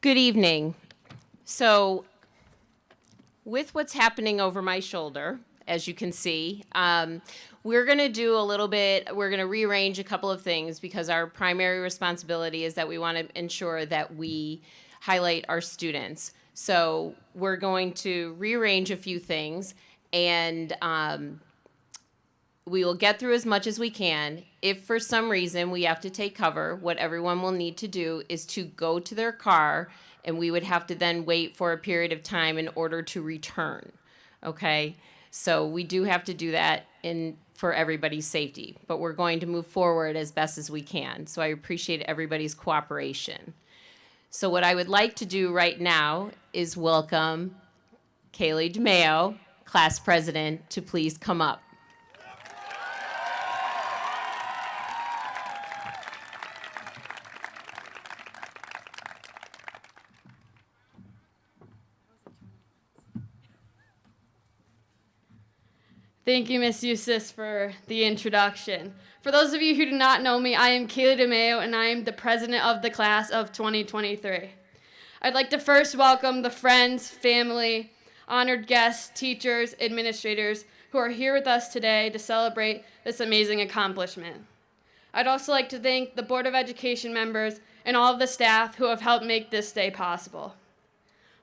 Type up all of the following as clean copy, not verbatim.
Good evening. So, with what's happening over my shoulder, as you can see, we're going to do a little bit, we're going to rearrange a couple of things because our primary responsibility is that we want to ensure that we highlight our students. So, we're going to rearrange a few things and we will get through as much as we can. If for some reason we have to take cover, what everyone will need to do is to go to their car, and we would have to then wait for a period of time in order to return, okay? So we do have to do that for everybody's safety, but we're going to move forward as best as we can. So I appreciate everybody's cooperation. So what I would like to do right now is welcome Kaylee DeMayo, class president, to please come up. Thank you, Ms. Eustace, for the introduction. For those of you who do not know me, I am Kaylee DeMayo, and I am the president of the class of 2023. I'd like to first welcome the friends, family, honored guests, teachers, administrators who are here with us today to celebrate this amazing accomplishment. I'd also like to thank the Board of Education members and all of the staff who have helped make this day possible.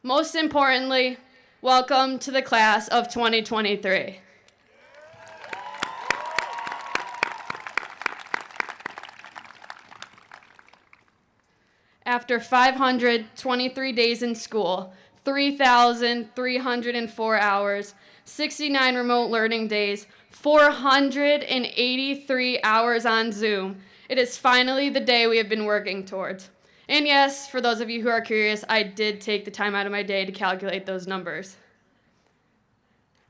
Most importantly, welcome to the class of 2023. After 523 days in school, 3,304 hours, 69 remote learning days, 483 hours on Zoom, it is finally the day we have been working towards. And yes, for those of you who are curious, I did take the time out of my day to calculate those numbers.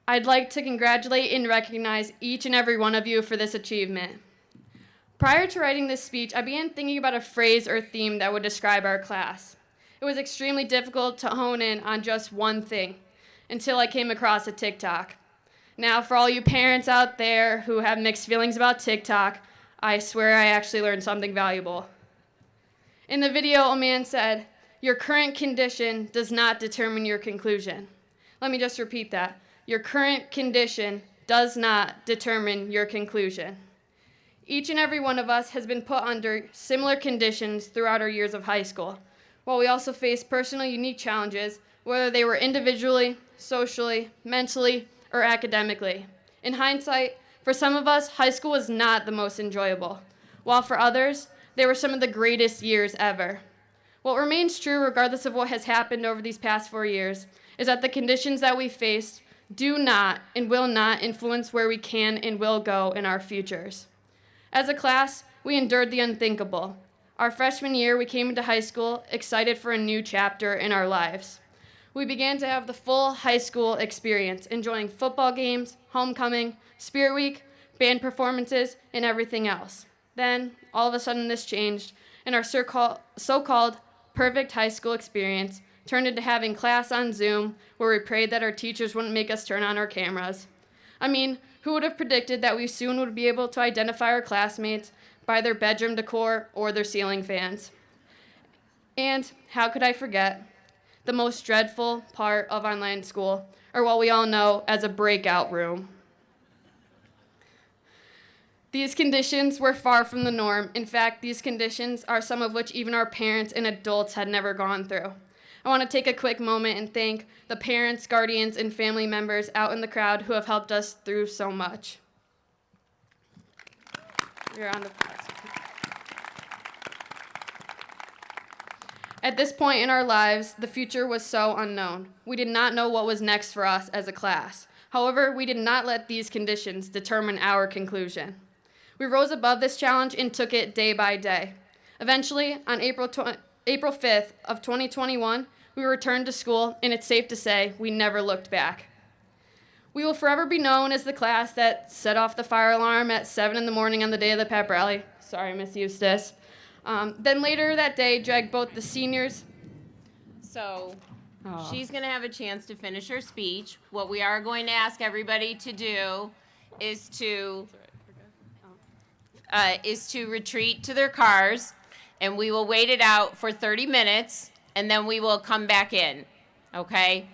I'd like to congratulate and recognize each and every one of you for this achievement. Prior to writing this speech, I began thinking about a phrase or theme that would describe our class. It was extremely difficult to hone in on just one thing until I came across a TikTok. Now, for all you parents out there who have mixed feelings about TikTok, I swear I actually learned something valuable. In the video, a man said, "Your current condition does not determine your conclusion." Let me just repeat that. Your current condition does not determine your conclusion. Each and every one of us has been put under similar conditions throughout our years of high school, while we also face personal unique challenges, whether they were individually, socially, mentally, or academically. In hindsight, for some of us, high school was not the most enjoyable, while for others, they were some of the greatest years ever. What remains true, regardless of what has happened over these past 4 years, is that the conditions that we faced do not and will not influence where we can and will go in our futures. As a class, we endured the unthinkable. Our freshman year, we came into high school excited for a new chapter in our lives. We began to have the full high school experience, enjoying football games, homecoming, spirit week, band performances, and everything else. Then, all of a sudden, this changed, and our so-called perfect high school experience turned into having class on Zoom, where we prayed that our teachers wouldn't make us turn on our cameras. I mean, who would have predicted that we soon would be able to identify our classmates by their bedroom decor or their ceiling fans? And how could I forget the most dreadful part of online school, or what we all know as a breakout room? These conditions were far from the norm. In fact, these conditions are some of which even our parents and adults had never gone through. I want to take a quick moment and thank the parents, guardians, and family members out in the crowd who have helped us through so much. Round of applause. At this point in our lives, the future was so unknown. We did not know what was next for us as a class. However, we did not let these conditions determine our conclusion. We rose above this challenge and took it day by day. Eventually, on April 5th of 2021, we returned to school, and it's safe to say we never looked back. We will forever be known as the class that set off the fire alarm at 7 in the morning on the day of the pep rally. Sorry, Miss Eustace. Then later that day, dragged both the seniors. So she's going to have a chance to finish her speech. What we are going to ask everybody to do is to retreat to their cars, and we will wait it out for 30 minutes, and then we will come back in, okay?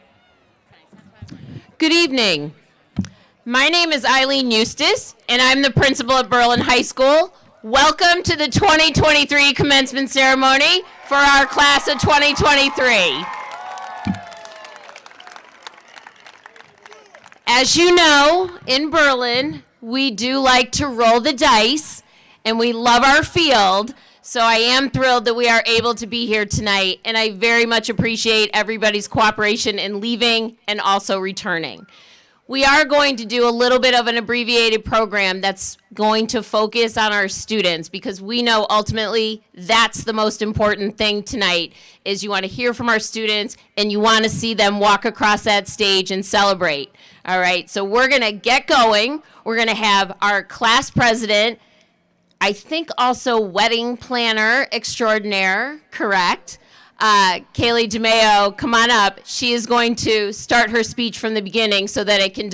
Good evening. My name is Eileen Eustace, and I'm the principal at Berlin High School. Welcome to the 2023 commencement ceremony for our class of 2023. As you know, in Berlin, we do like to roll the dice, and we love our field, so I am thrilled that we are able to be here tonight, and I very much appreciate everybody's cooperation in leaving and also returning. We are going to do a little bit of an abbreviated program that's going to focus on our students, because we know ultimately that's the most important thing tonight, is you want to hear from our students and you want to see them walk across that stage and celebrate. All right, so we're going to get going. We're going to have our class president, I think also wedding planner extraordinaire, correct? Kaylee DeMeo, come on up. She is going to start her speech from the beginning so that it can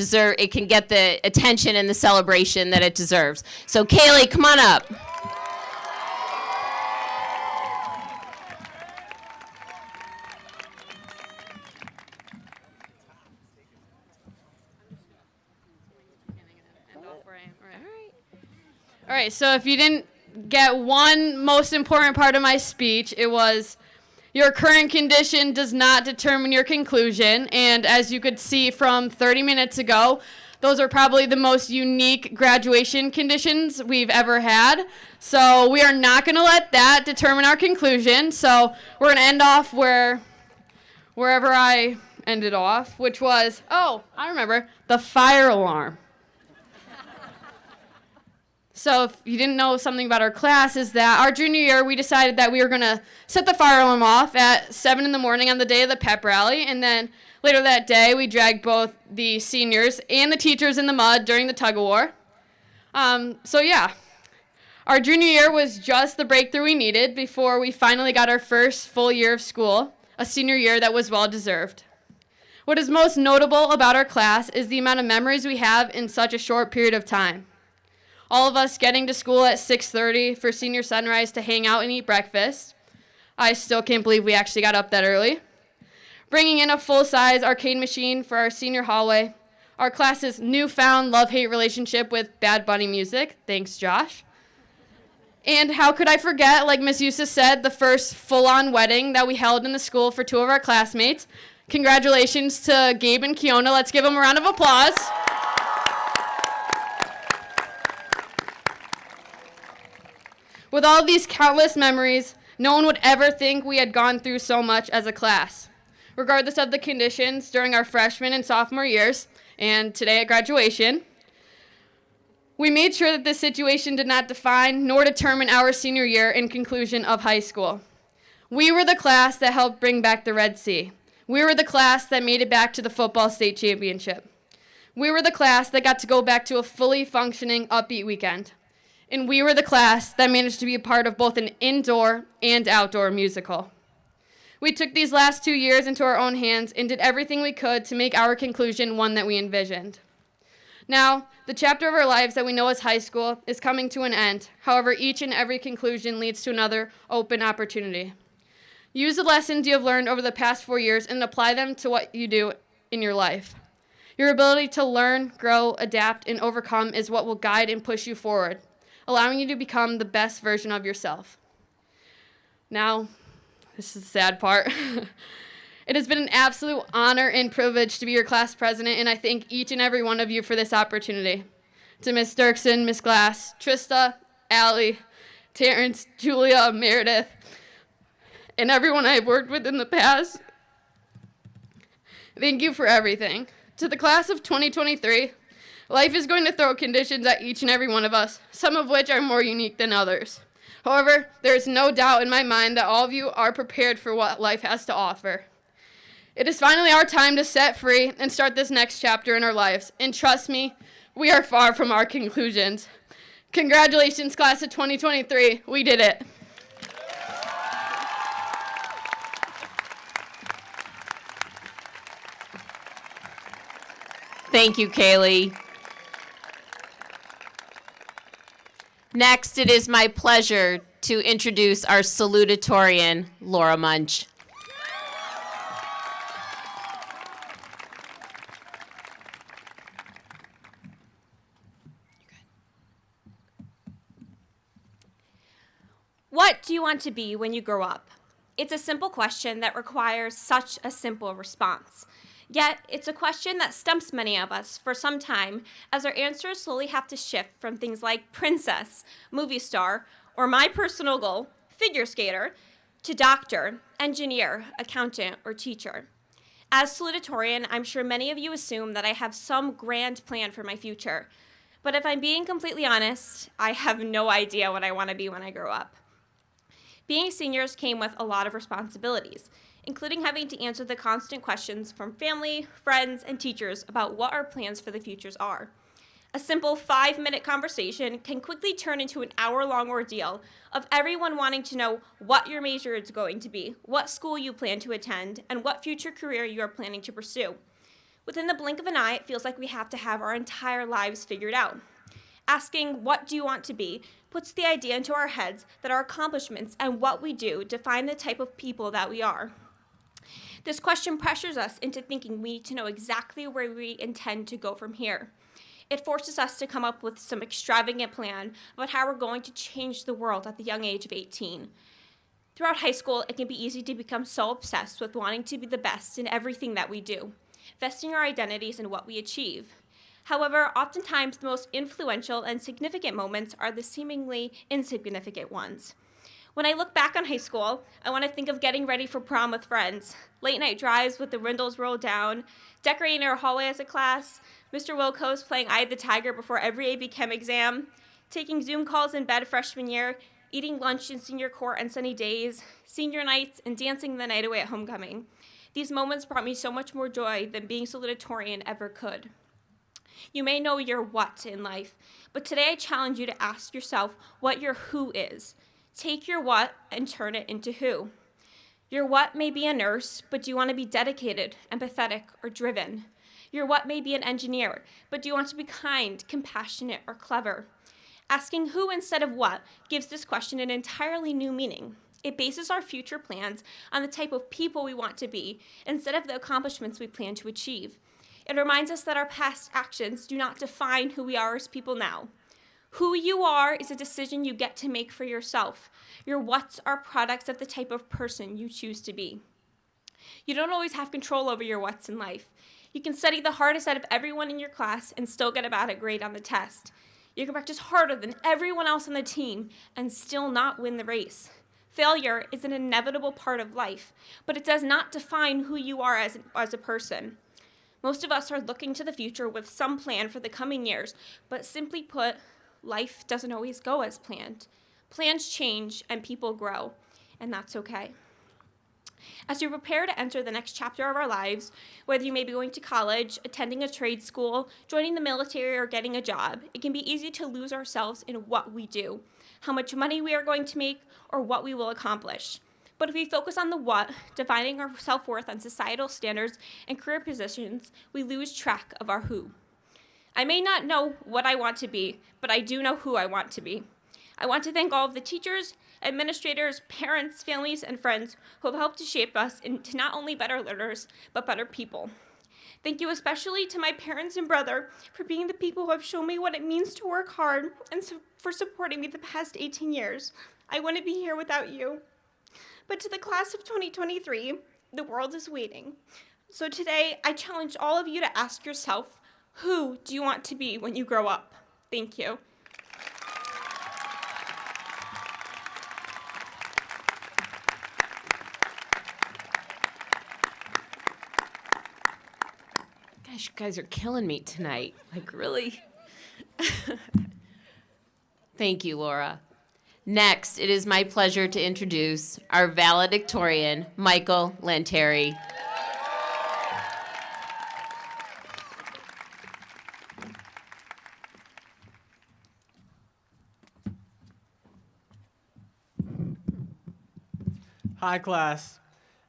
get the attention and the celebration that it deserves. So Kaylee, come on up. All right, so if you didn't get one most important part of my speech, it was your current condition does not determine your conclusion. And as you could see from 30 minutes ago, those are probably the most unique graduation conditions we've ever had. So we are not going to let that determine our conclusion. So we're going to end off wherever I ended off, which was, oh, I remember, the fire alarm. So if you didn't know something about our class, is that our junior year, we decided that we were going to set the fire alarm off at 7 in the morning on the day of the pep rally. And then later that day, we dragged both the seniors and the teachers in the mud during the tug of war. So yeah, our junior year was just the breakthrough we needed before we finally got our first full year of school, a senior year that was well deserved. What is most notable about our class is the amount of memories we have in such a short period of time. All of us getting to school at 6:30 for senior sunrise to hang out and eat breakfast. I still can't believe we actually got up that early. Bringing in a full-size arcade machine for our senior hallway. Our class's newfound love-hate relationship with Bad Bunny music. Thanks, Josh. And how could I forget, like Miss Eustace said, the first full-on wedding that we held in the school for 2 of our classmates. Congratulations to Gabe and Kiona. Let's give them a round of applause. With all these countless memories, no one would ever think we had gone through so much as a class. Regardless of the conditions during our freshman and sophomore years, and today at graduation, we made sure that this situation did not define nor determine our senior year and conclusion of high school. We were the class that helped bring back the Red Sea. We were the class that made it back to the football state championship. We were the class that got to go back to a fully functioning, upbeat weekend. And we were the class that managed to be a part of both an indoor and outdoor musical. We took these last 2 years into our own hands and did everything we could to make our conclusion one that we envisioned. Now, the chapter of our lives that we know as high school is coming to an end. However, each and every conclusion leads to another open opportunity. Use the lessons you have learned over the past 4 years and apply them to what you do in your life. Your ability to learn, grow, adapt, and overcome is what will guide and push you forward, allowing you to become the best version of yourself. Now, this is the sad part. It has been an absolute honor and privilege to be your class president, and I thank each and every one of you for this opportunity. To Miss Dirksen, Miss Glass, Trista, Allie, Terrence, Julia, Meredith, and everyone I've worked with in the past, thank you for everything. To the class of 2023, life is going to throw conditions at each and every one of us, some of which are more unique than others. However, there is no doubt in my mind that all of you are prepared for what life has to offer. It is finally our time to set free and start this next chapter in our lives. And trust me, we are far from our conclusions. Congratulations, class of 2023. We did it. Thank you, Kaylee. Next, it is my pleasure to introduce our salutatorian, Laura Munch. What do you want to be when you grow up? It's a simple question that requires such a simple response. Yet, it's a question that stumps many of us for some time, as our answers slowly have to shift from things like princess, movie star, or my personal goal, figure skater, to doctor, engineer, accountant, or teacher. As salutatorian, I'm sure many of you assume that I have some grand plan for my future. But if I'm being completely honest, I have no idea what I want to be when I grow up. Being seniors came with a lot of responsibilities, including having to answer the constant questions from family, friends, and teachers about what our plans for the futures are. A simple 5-minute conversation can quickly turn into an hour-long ordeal of everyone wanting to know what your major is going to be, what school you plan to attend, and what future career you are planning to pursue. Within the blink of an eye, it feels like we have to have our entire lives figured out. Asking, what do you want to be, puts the idea into our heads that our accomplishments and what we do define the type of people that we are. This question pressures us into thinking we need to know exactly where we intend to go from here. It forces us to come up with some extravagant plan about how we're going to change the world at the young age of 18. Throughout high school, it can be easy to become so obsessed with wanting to be the best in everything that we do, vesting our identities in what we achieve. However, oftentimes the most influential and significant moments are the seemingly insignificant ones. When I look back on high school, I want to think of getting ready for prom with friends, late night drives with the windows rolled down, decorating our hallway as a class, Mr. Wilco's playing Eye of the Tiger before every AP Chem exam, taking Zoom calls in bed freshman year, eating lunch in senior court on sunny days, senior nights, and dancing the night away at homecoming. These moments brought me so much more joy than being salutatorian ever could. You may know your what in life, but today I challenge you to ask yourself what your who is. Take your what and turn it into who. Your what may be a nurse, but do you want to be dedicated, empathetic, or driven? Your what may be an engineer, but do you want to be kind, compassionate, or clever? Asking who instead of what gives this question an entirely new meaning. It bases our future plans on the type of people we want to be instead of the accomplishments we plan to achieve. It reminds us that our past actions do not define who we are as people now. Who you are is a decision you get to make for yourself. Your whats are products of the type of person you choose to be. You don't always have control over your whats in life. You can study the hardest out of everyone in your class and still get a bad grade on the test. You can practice harder than everyone else on the team and still not win the race. Failure is an inevitable part of life, but it does not define who you are as a person. Most of us are looking to the future with some plan for the coming years, but simply put, life doesn't always go as planned. Plans change and people grow, and that's okay. As we prepare to enter the next chapter of our lives, whether you may be going to college, attending a trade school, joining the military, or getting a job, it can be easy to lose ourselves in what we do, how much money we are going to make, or what we will accomplish. But if we focus on the what, defining our self-worth on societal standards and career positions, we lose track of our who. I may not know what I want to be, but I do know who I want to be. I want to thank all of the teachers, administrators, parents, families, and friends who have helped to shape us into not only better learners, but better people. Thank you especially to my parents and brother for being the people who have shown me what it means to work hard and for supporting me the past 18 years. I wouldn't be here without you. But to the class of 2023, the world is waiting. So today, I challenge all of you to ask yourself, who do you want to be when you grow up? Thank you. Gosh, you guys are killing me tonight. Like, really? Thank you, Laura. Next, it is my pleasure to introduce our valedictorian, Michael Lanteri. Hi, class.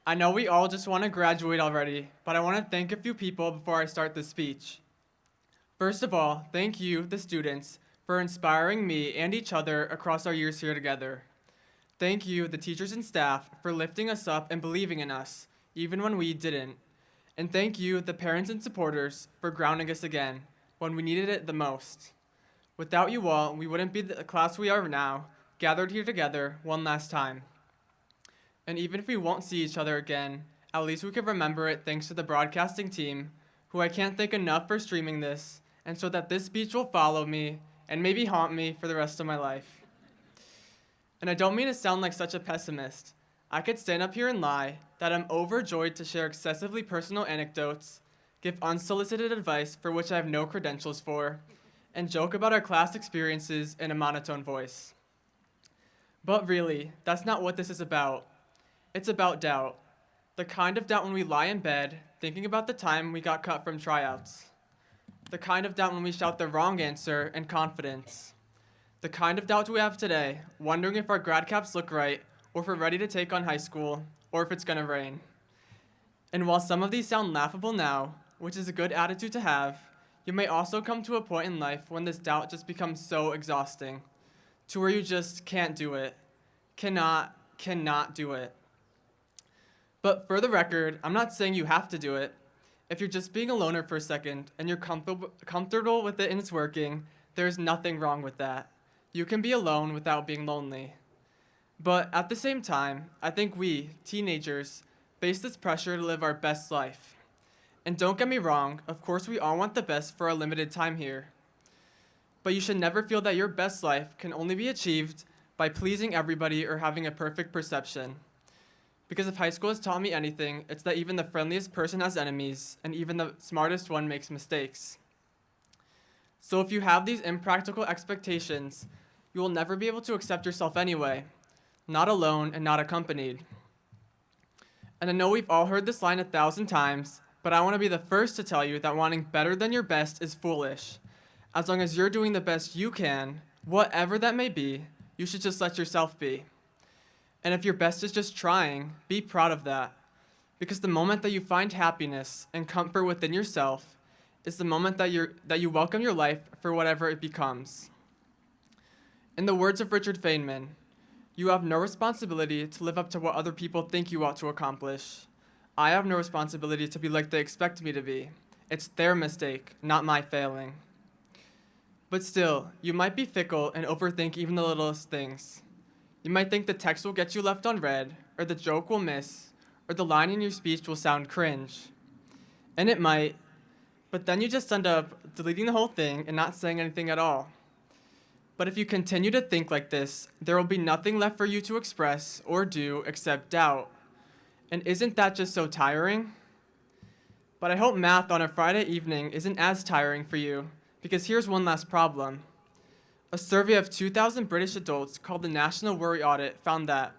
I know we all just want to graduate already, but I want to thank a few people before I start this speech. First of all, thank you, the students, for inspiring me and each other across our years here together. Thank you, the teachers and staff, for lifting us up and believing in us, even when we didn't. And thank you, the parents and supporters, for grounding us again, when we needed it the most. Without you all, we wouldn't be the class we are now, gathered here together one last time. And even if we won't see each other again, at least we can remember it thanks to the broadcasting team, who I can't thank enough for streaming this, and so that this speech will follow me and maybe haunt me for the rest of my life. And I don't mean to sound like such a pessimist. I could stand up here and lie that I'm overjoyed to share excessively personal anecdotes, give unsolicited advice for which I have no credentials for, and joke about our class experiences in a monotone voice. But really, that's not what this is about. It's about doubt. The kind of doubt when we lie in bed, thinking about the time we got cut from tryouts. The kind of doubt when we shout the wrong answer in confidence. The kind of doubt we have today, wondering if our grad caps look right, or if we're ready to take on high school, or if it's gonna rain. And while some of these sound laughable now, which is a good attitude to have, you may also come to a point in life when this doubt just becomes so exhausting, to where you just can't do it. Cannot do it. But for the record, I'm not saying you have to do it. If you're just being a loner for a second and you're comfortable with it and it's working, there's nothing wrong with that. You can be alone without being lonely. But at the same time, I think we, teenagers, face this pressure to live our best life. And don't get me wrong, of course we all want the best for a limited time here. But you should never feel that your best life can only be achieved by pleasing everybody or having a perfect perception. Because if high school has taught me anything, it's that even the friendliest person has enemies, and even the smartest one makes mistakes. So if you have these impractical expectations, you will never be able to accept yourself anyway, not alone and not accompanied. And I know we've all heard this line 1,000 times, but I want to be the first to tell you that wanting better than your best is foolish. As long as you're doing the best you can, whatever that may be, you should just let yourself be. And if your best is just trying, be proud of that. Because the moment that you find happiness and comfort within yourself is the moment that you welcome your life for whatever it becomes. In the words of Richard Feynman, you have no responsibility to live up to what other people think you ought to accomplish. I have no responsibility to be like they expect me to be. It's their mistake, not my failing. But still, you might be fickle and overthink even the littlest things. You might think the text will get you left unread, or the joke will miss, or the line in your speech will sound cringe. And it might, but then you just end up deleting the whole thing and not saying anything at all. But if you continue to think like this, there will be nothing left for you to express or do except doubt. And isn't that just so tiring? But I hope math on a Friday evening isn't as tiring for you, because here's one last problem. A survey of 2,000 British adults called the National Worry Audit found that,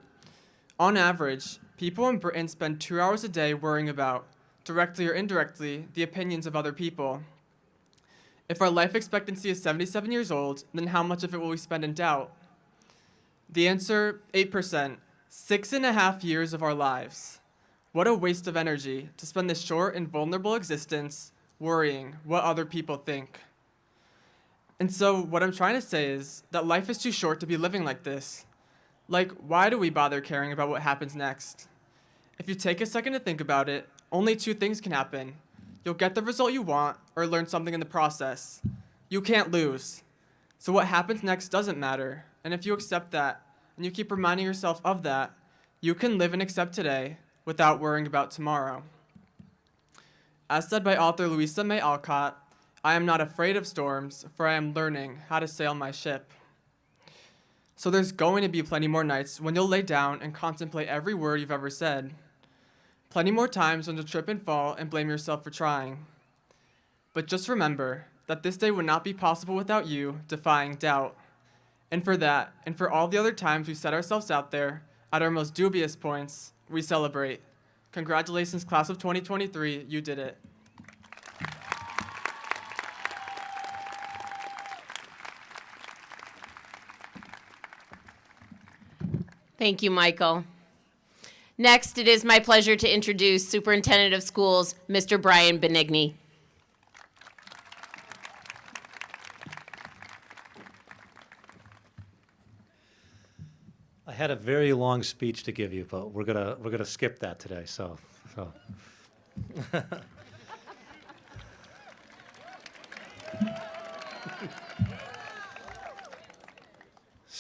on average, people in Britain spend 2 hours a day worrying about, directly or indirectly, the opinions of other people. If our life expectancy is 77 years old, then how much of it will we spend in doubt? The answer, 8%, 6.5 years of our lives. What a waste of energy to spend this short and vulnerable existence worrying what other people think. And so what I'm trying to say is that life is too short to be living like this. Like, why do we bother caring about what happens next? If you take a second to think about it, only 2 things can happen. You'll get the result you want or learn something in the process. You can't lose. So what happens next doesn't matter. And if you accept that, and you keep reminding yourself of that, you can live and accept today without worrying about tomorrow. As said by author Louisa May Alcott, I am not afraid of storms, for I am learning how to sail my ship. So there's going to be plenty more nights when you'll lay down and contemplate every word you've ever said. Plenty more times when you'll trip and fall and blame yourself for trying. But just remember that this day would not be possible without you defying doubt. And for that, and for all the other times we set ourselves out there, at our most dubious points, we celebrate. Congratulations, class of 2023, you did it. Thank you, Michael. Next, it is my pleasure to introduce Superintendent of Schools, Mr. Brian Benigni. I had a very long speech to give you, but we're gonna skip that today. So.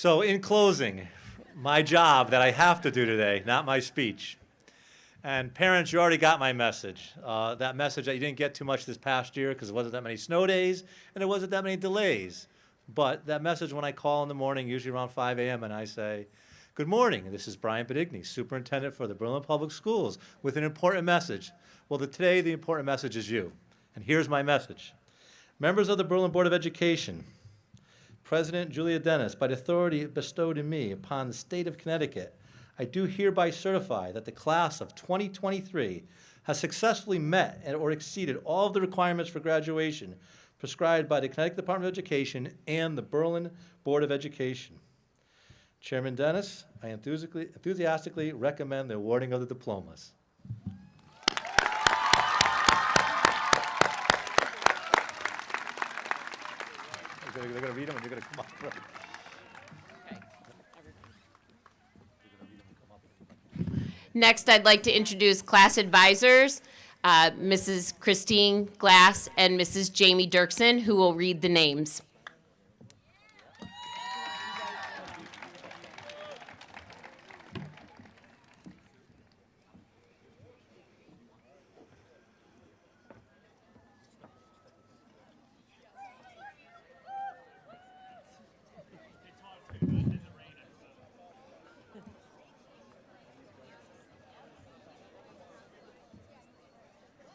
So in closing, my job that I have to do today, not my speech. And parents, you already got my message. That message that you didn't get too much this past year because there wasn't that many snow days and there wasn't that many delays. But that message when I call in the morning, usually around 5 a.m., and I say, good morning, this is Brian Benigni, Superintendent for the Berlin Public Schools, with an important message. Well, today the important message is you. And here's my message. Members of the Berlin Board of Education, President Julia Dennis, by the authority bestowed in me upon the state of Connecticut, I do hereby certify that the class of 2023 has successfully met or exceeded all of the requirements for graduation prescribed by the Connecticut Department of Education and the Berlin Board of Education. Chairman Dennis, I enthusiastically recommend the awarding of the diplomas. They're going to read them and you're going to come up. Next, I'd like to introduce class advisors, Mrs. Christine Glass and Mrs. Jamie Dirksen, who will read the names.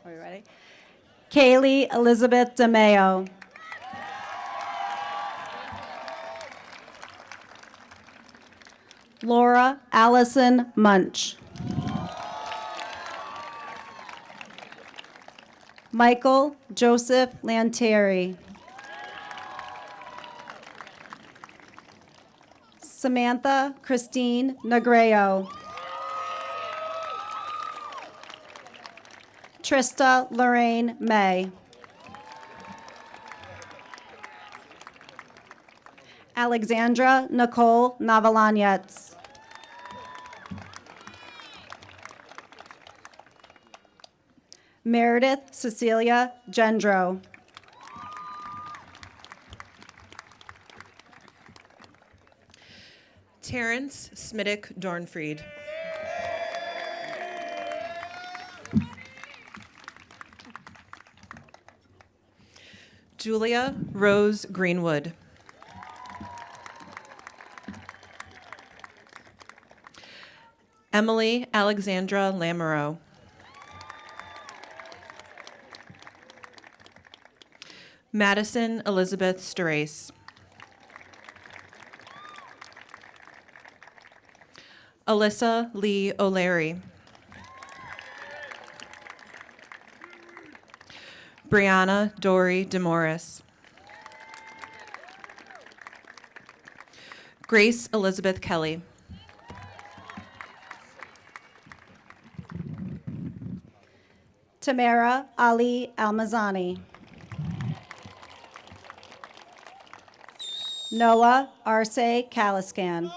Are we ready? Kaylee Elizabeth DeMeo. Laura Allison Munch. Michael Joseph Lantieri. Samantha Christine Negreo. Trista Lorraine May. Alexandra Nicole Navalanyets. Meredith Cecilia Gendro. Terrence Smittick Dornfried. Julia Rose Greenwood. Emily Alexandra Lamoureux. Madison Elizabeth Sterace. Alyssa Lee O'Leary. Brianna Dory DeMorris. Grace Elizabeth Kelly. Tamara Ali Almazani. Noah Arce Kaliskan.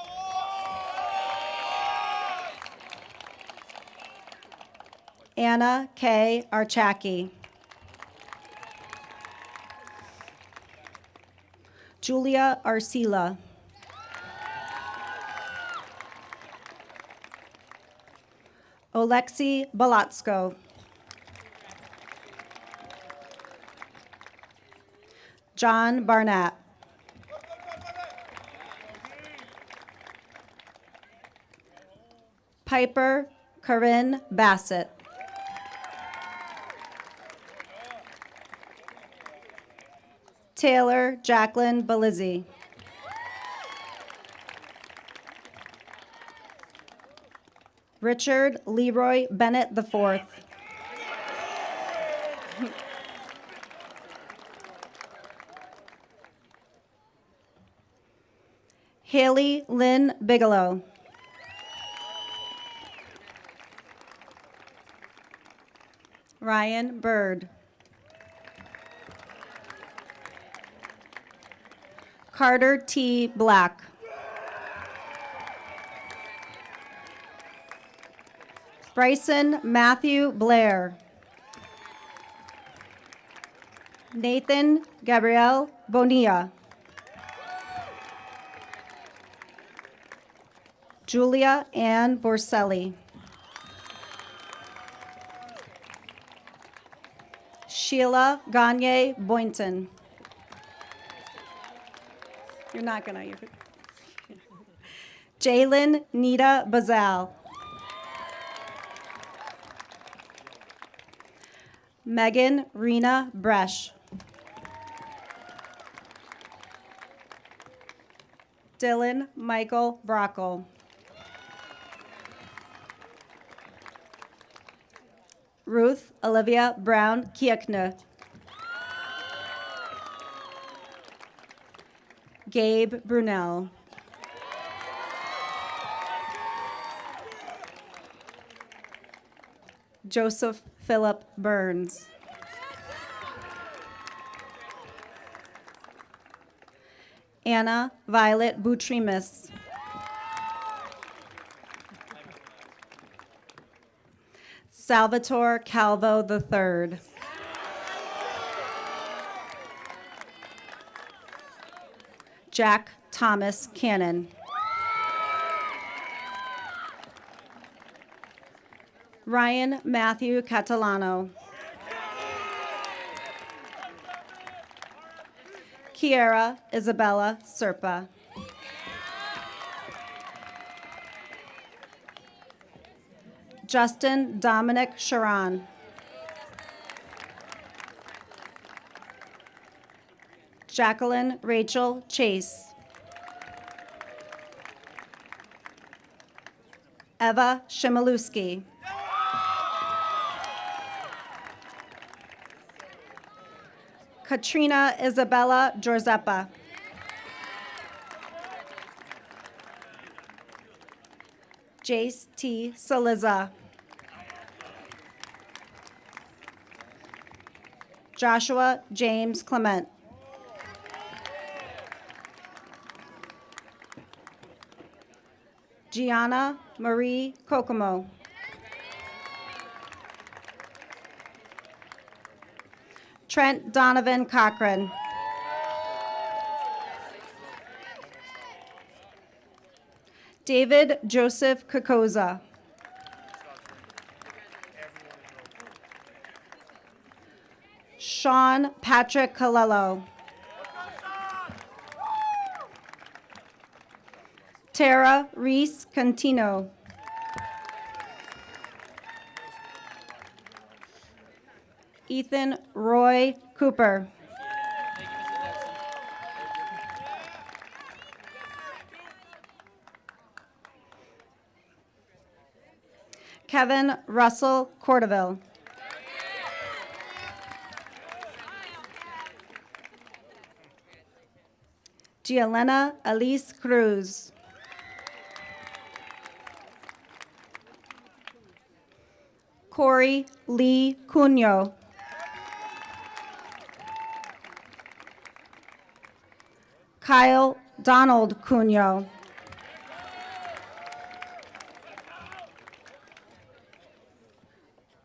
Anna K. Archaki. Julia Arcila. Oleksiy Balatsko. John Barnett. Piper Corinne Bassett. Taylor Jacqueline Belizzi. Richard Leroy Bennett IV. Haley Lynn Bigelow. Ryan Bird. Carter T. Black. Bryson Matthew Blair. Nathan Gabriel Bonilla. Julia Ann Borselli. Sheila Gagne Boynton. You're not gonna. Jalen Nita Bazal. Megan Rena Bresch. Dylan Michael Brockle. Ruth Olivia Brown Kiekne. Gabe Brunel. Joseph Philip Burns. Anna Violet Butrimis. Salvatore Calvo III. Jack Thomas Cannon. Ryan Matthew Catalano. Kiera Isabella Serpa. Justin Dominic Sharon. Jacqueline Rachel Chase. Eva Shimaluski. Katrina Isabella Giorzepa. Jace T. Saliza. Joshua James Clement. Gianna Marie Kokomo. Trent Donovan Cochran. David Joseph Kokoza. Sean Patrick Colello. Tara Reese Contino. Ethan Roy Cooper. Kevin Russell Cordoville. Gielena Elise Cruz. Corey Lee Cunyo. Kyle Donald Cunyo.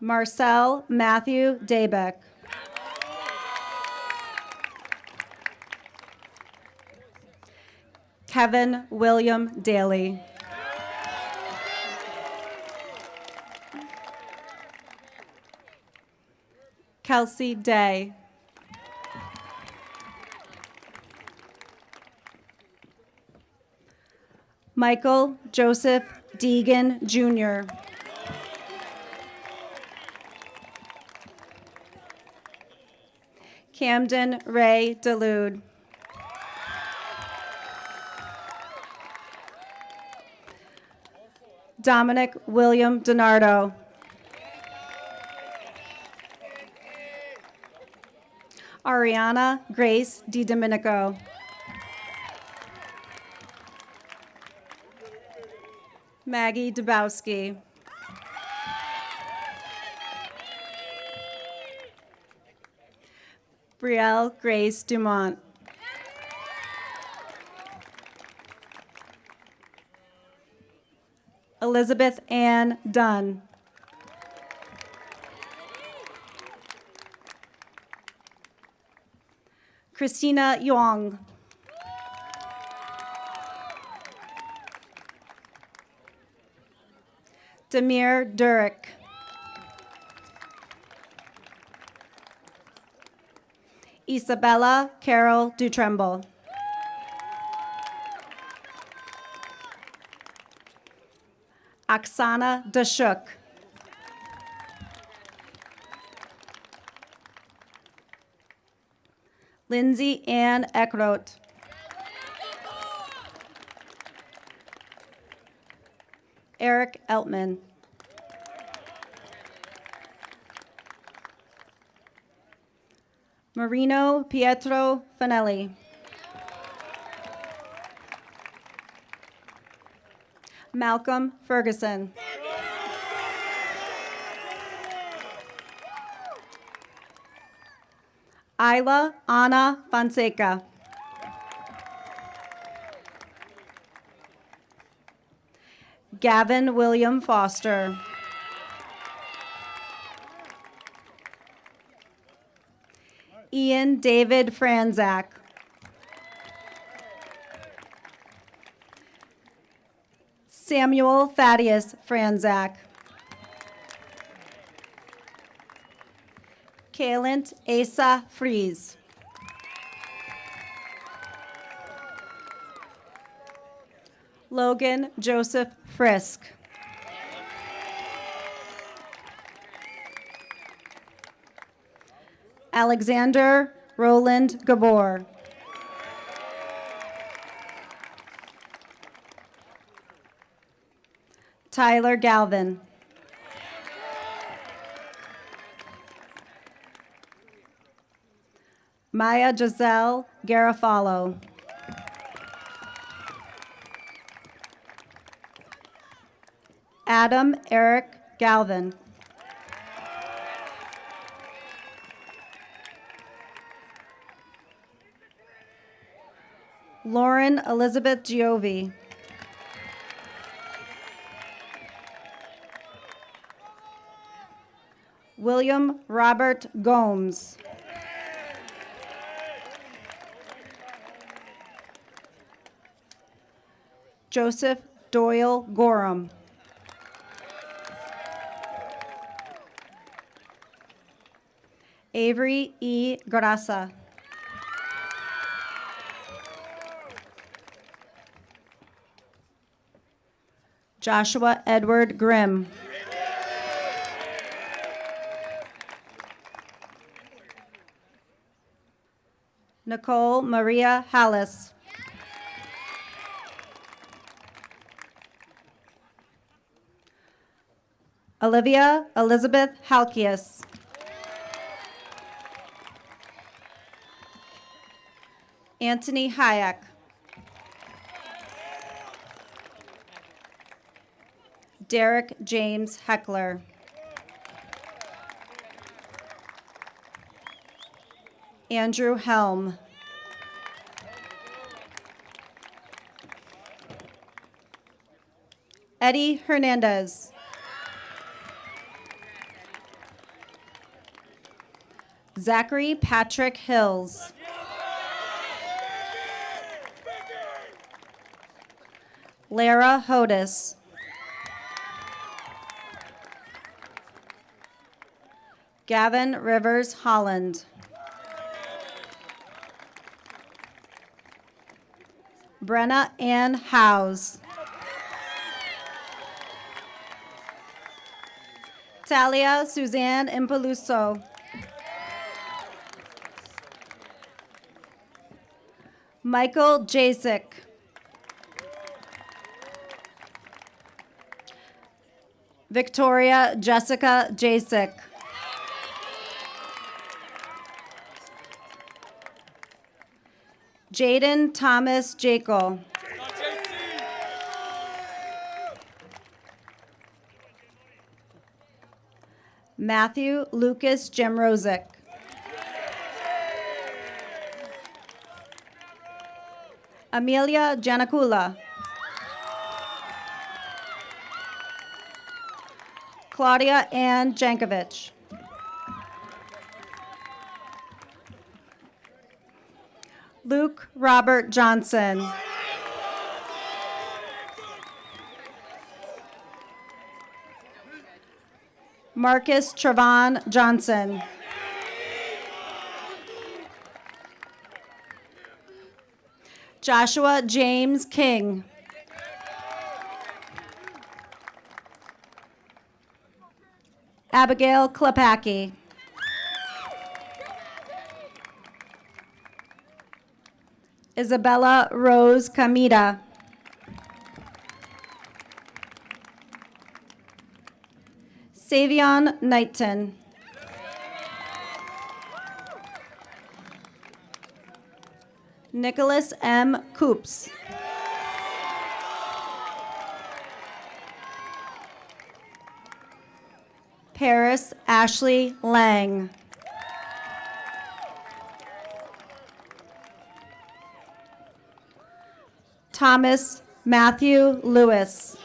Marcel Matthew Daybeck. Kevin William Daly. Kelsey Day. Michael Joseph Deegan, Jr. Camden Ray Delude. Dominic William DiNardo. Ariana Grace DiDomenico. Maggie Dabowski. Brielle Grace Dumont. Elizabeth Ann Dunn. Christina Yong. Demir Durick. Isabella Carol Dutremble. Oksana Dashuk. Lindsay Ann Eckroth. Eric Eltman. Marino Pietro Fanelli. Malcolm Ferguson. Isla Ana Fonseca. Gavin William Foster. Ian David Franzak. Samuel Thaddeus Franzak. Kalent Asa Fries. Logan Joseph Frisk. Alexander Roland Gabor. Tyler Galvin. Maya Giselle Garofalo. Adam Eric Galvin. Lauren Elizabeth Giovi. William Robert Gomes. Joseph Doyle Gorham. Avery E. Grassa. Joshua Edward Grimm. Nicole Maria Hallis. Olivia Elizabeth Halkias. Anthony Hayek. Derek James Heckler. Andrew Helm. Eddie Hernandez. Zachary Patrick Hills. Lara Hodis. Gavin Rivers Holland. Brenna Ann Howes. Talia Suzanne Impaluso. Michael Jasek. Victoria Jessica Jasek. Jaden Thomas Jekyll. Matthew Lucas Jemrosic. Amelia Janakula. Claudia Ann Jankovic. Luke Robert Johnson. Marcus Trevon Johnson. Joshua James King. Abigail Klepacki. Isabella Rose Camita. Savion Knighton. Nicholas M. Coops. Paris Ashley Lang. Thomas Matthew Lewis.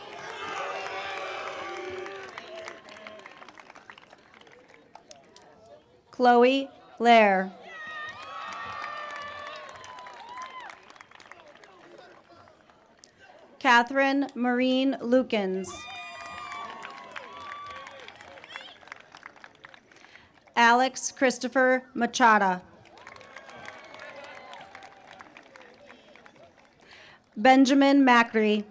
Chloe Lair. Catherine Maureen Lukens. Alex Christopher Machada. Benjamin Macri.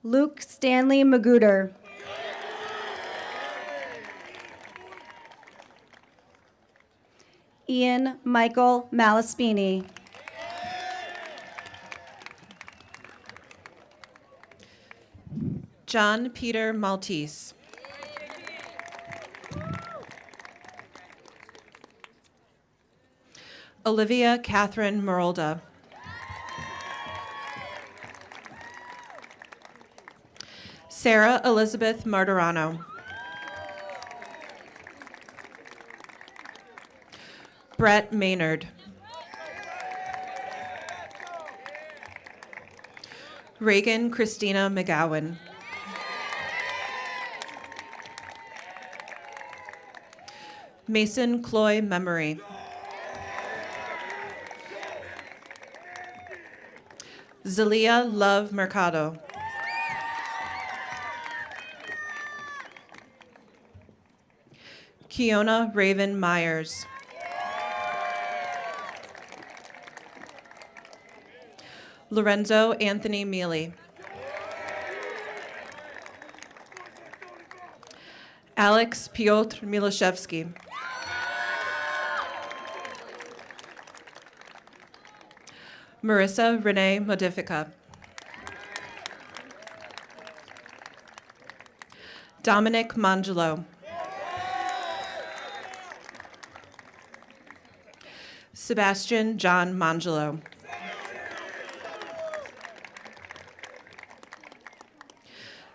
Luke Stanley Magooter. Ian Michael Malaspini. John Peter Maltese. Olivia Catherine Merolda. Sarah Elizabeth Martirano. Brett Maynard. Reagan Christina McGowan. Mason Cloy Memory. Zelia Love Mercado. Kiona Raven Myers. Lorenzo Anthony Mealy. Alex Piotr Milashevsky. Marissa Renee Modifica. Dominic Mangelo. Sebastian John Mangelo.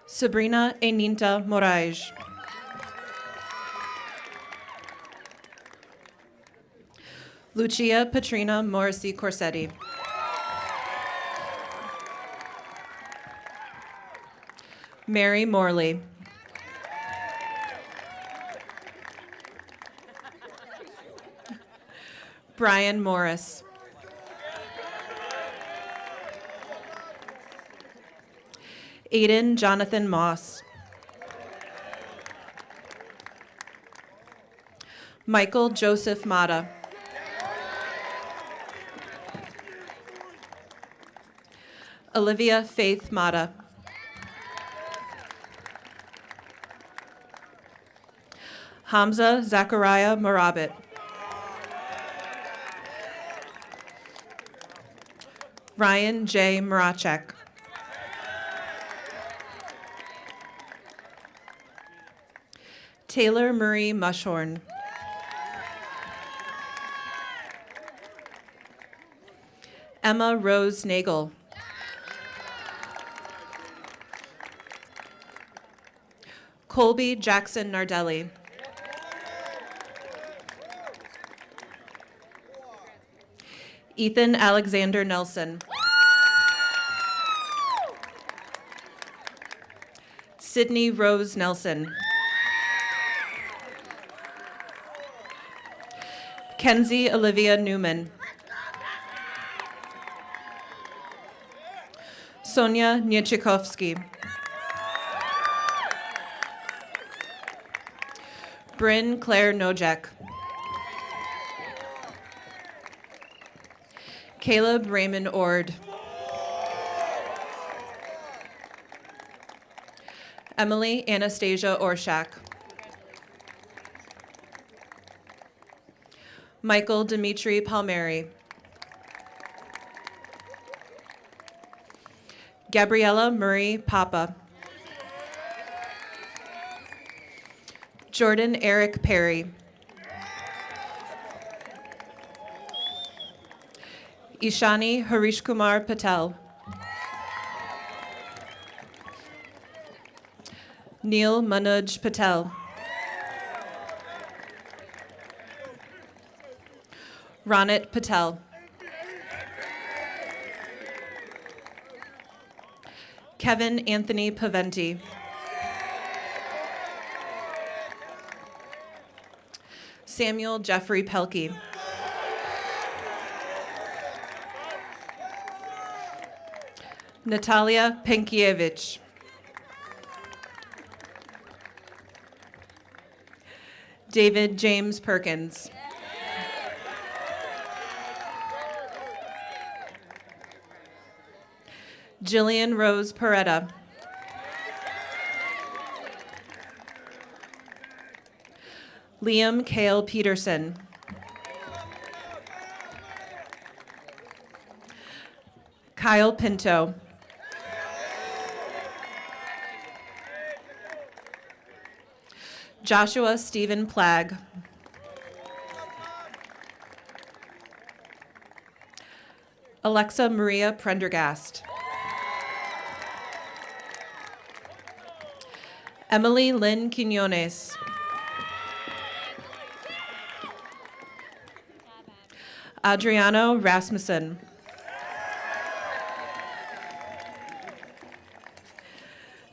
Sabrina Eninta Moraes. Lucia Patrina Morrissey Corsetti. Mary Morley. Brian Morris. Aiden Jonathan Moss. Michael Joseph Mata. Olivia Faith Mata. Hamza Zachariah Marabit. Ryan J. Marachek. Taylor Marie Mushorn. Emma Rose Nagel. Colby Jackson Nardelli. Ethan Alexander Nelson. Sydney Rose Nelson. Kenzie Olivia Newman. Sonia Nietzschekovsky. Bryn Claire Nojek. Caleb Raymond Ord. Emily Anastasia Orshak. Michael Dimitri Palmieri. Gabriella Murray Papa. Jordan Eric Perry. Ishani Harish Kumar Patel. Neil Manoj Patel. Ronit Patel. Kevin Anthony Paventi. Samuel Jeffrey Pelkey. Natalia Penkiewicz. David James Perkins. Jillian Rose Peretta. Liam Cale Peterson. Kyle Pinto. Joshua Stephen Plagg. Alexa Maria Prendergast. Emily Lynn Quinones. Adriano Rasmussen.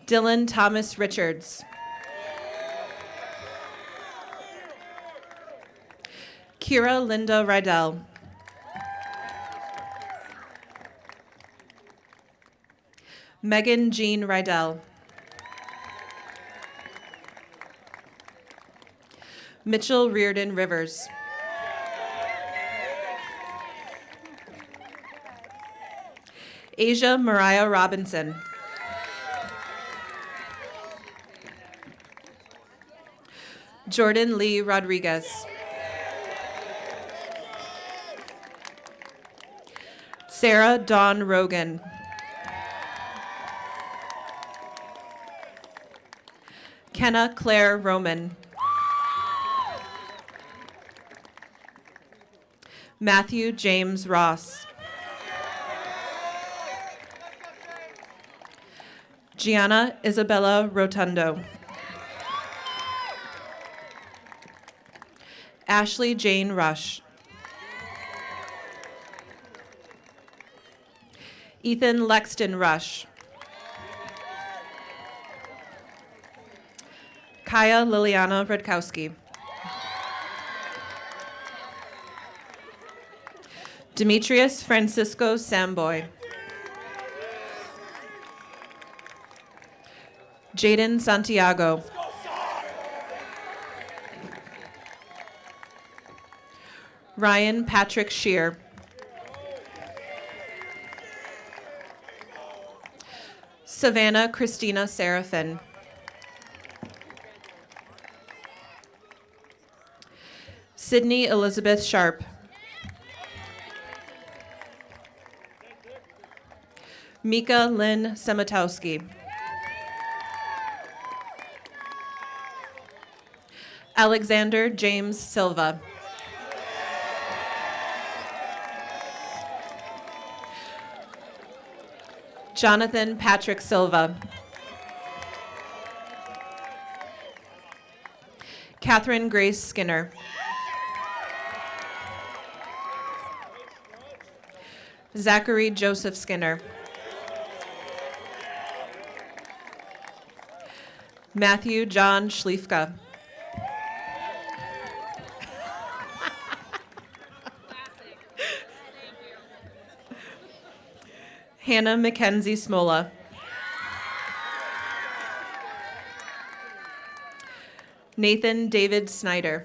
Dylan Thomas Richards. Kira Linda Rydell. Megan Jean Rydell. Mitchell Reardon Rivers. Asia Mariah Robinson. Jordan Lee Rodriguez. Sarah Dawn Rogan. Kenna Claire Roman. Matthew James Ross. Gianna Isabella Rotundo. Ashley Jane Rush. Ethan Lexton Rush. Kaya Liliana Redkowski. Demetrius Francisco Samboy. Jaden Santiago. Ryan Patrick Shear. Savannah Christina Seraphin. Sydney Elizabeth Sharp. Mika Lynn Sematowski. Alexander James Silva. Jonathan Patrick Silva. Catherine Grace Skinner. Zachary Joseph Skinner. Matthew John Schliefka. Hannah Mackenzie Smola. Nathan David Snyder.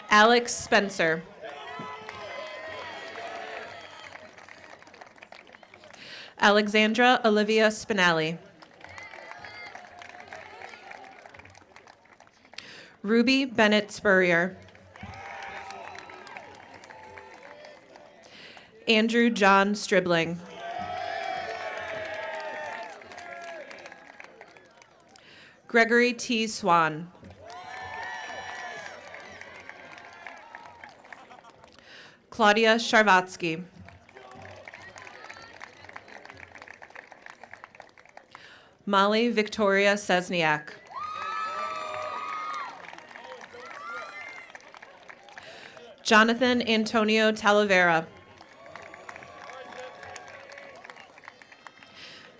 Alex Spencer. Alexandra Olivia Spinelli. Ruby Bennett Spurrier. Andrew John Stribling. Gregory T. Swan. Claudia Sharvatsky. Molly Victoria Sesniak. Jonathan Antonio Talavera.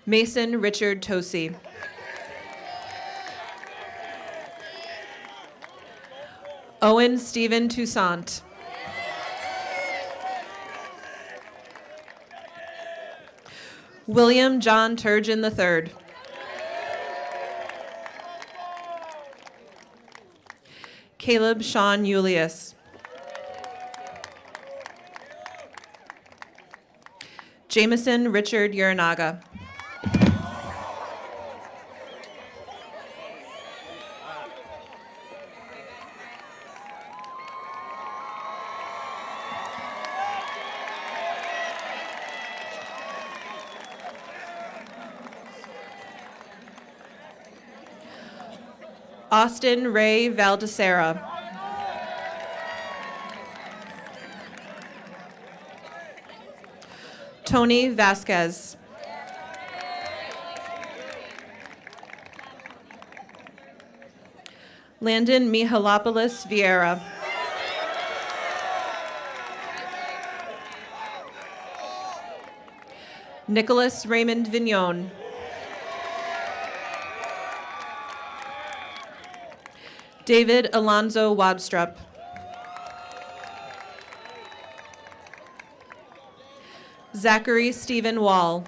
Mason Richard Tosi. Owen Stephen Toussaint. William John Turgeon III. Caleb Sean Julius. Jameson Richard Uranaga. Austin Ray Valdecera. Tony Vasquez. Landon Mihalopoulos Vieira. Nicholas Raymond Vignon. David Alonzo Wadstrup. Zachary Stephen Wall.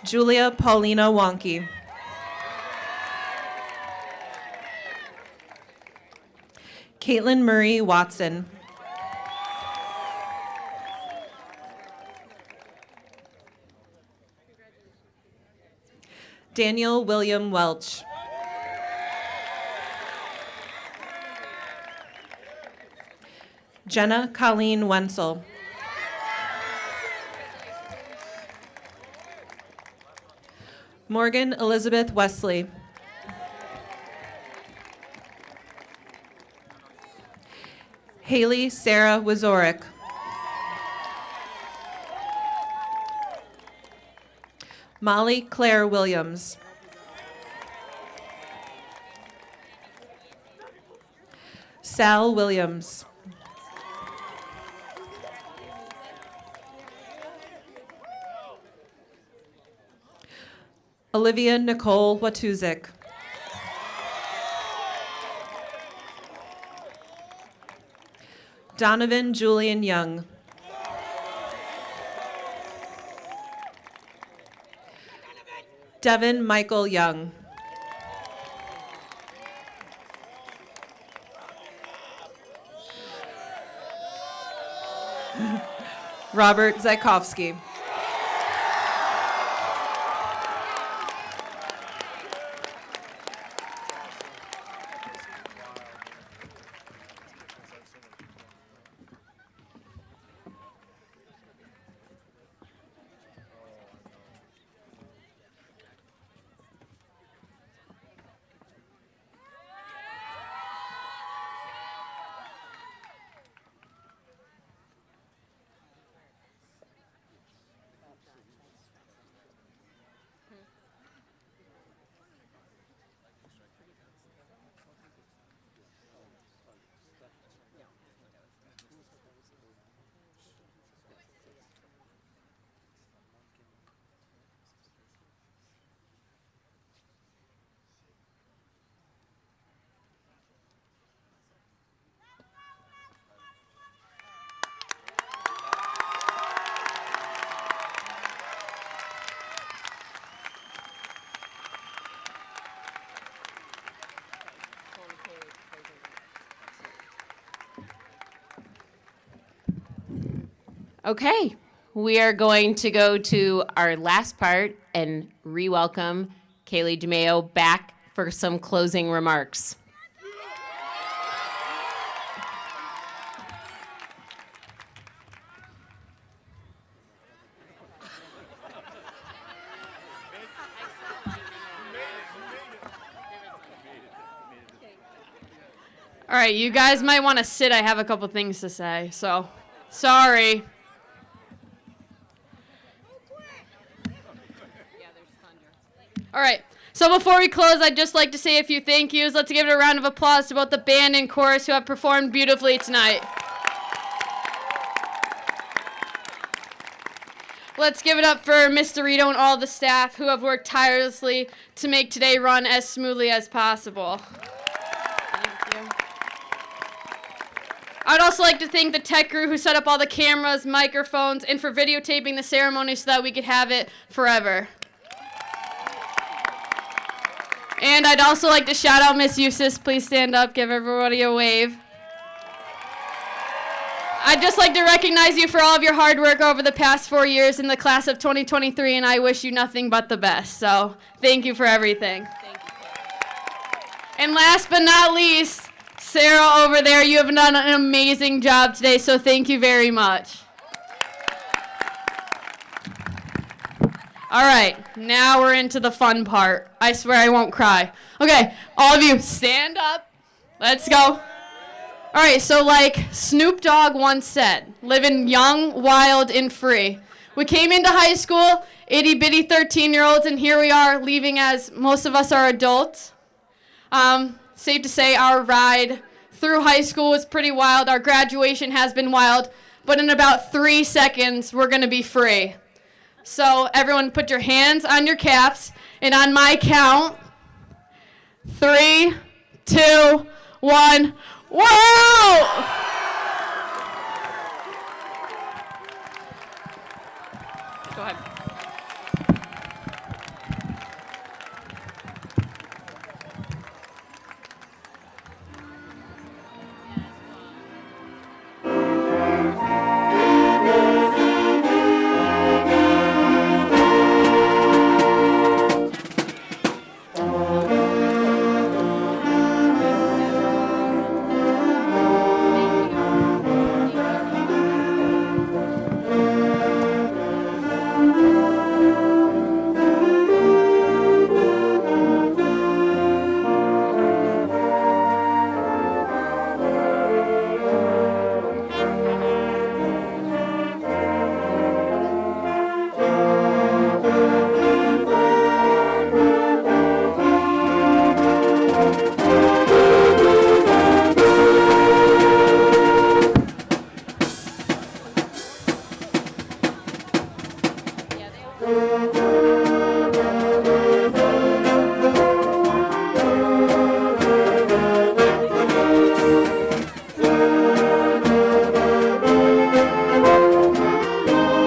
Julia Paulina Wonky. Caitlin Murray Watson. Daniel William Welch. Jenna Colleen Wenzel. Morgan Elizabeth Wesley. Haley Sarah Wazorek. Molly Claire Williams. Sal Williams. Olivia Nicole Watuzik. Donovan Julian Young. Devin Michael Young. Robert Zajkowski. Okay, we are going to go to our last part and re-welcome Kaylee DeMayo back for some closing remarks. All right, you guys might want to sit. I have a couple things to say, so sorry. All right, so before we close, I'd just like to say a few thank yous. Let's give it a round of applause to both the band and chorus who have performed beautifully tonight. Let's give it up for Ms. Dorito and all the staff who have worked tirelessly to make today run as smoothly as possible. I'd also like to thank the tech crew who set up all the cameras, microphones, and for videotaping the ceremony so that we could have it forever. And I'd also like to shout out Miss Eustace. Please stand up, give everybody a wave. I'd just like to recognize you for all of your hard work over the past 4 years in the class of 2023, and I wish you nothing but the best. So thank you for everything. Thank you. And last but not least, Sarah over there, you have done an amazing job today, so thank you very much. All right, now we're into the fun part. I swear I won't cry. Okay, all of you, stand up. Let's go. All right, so like Snoop Dogg once said, living young, wild, and free. We came into high school, itty-bitty 13-year-olds, and here we are leaving as most of us are adults. Safe to say our ride through high school was pretty wild. Our graduation has been wild, but in about 3 seconds, we're going to be free. So everyone put your hands on your caps, and on my count, 3, 2, 1, whoa! Go ahead.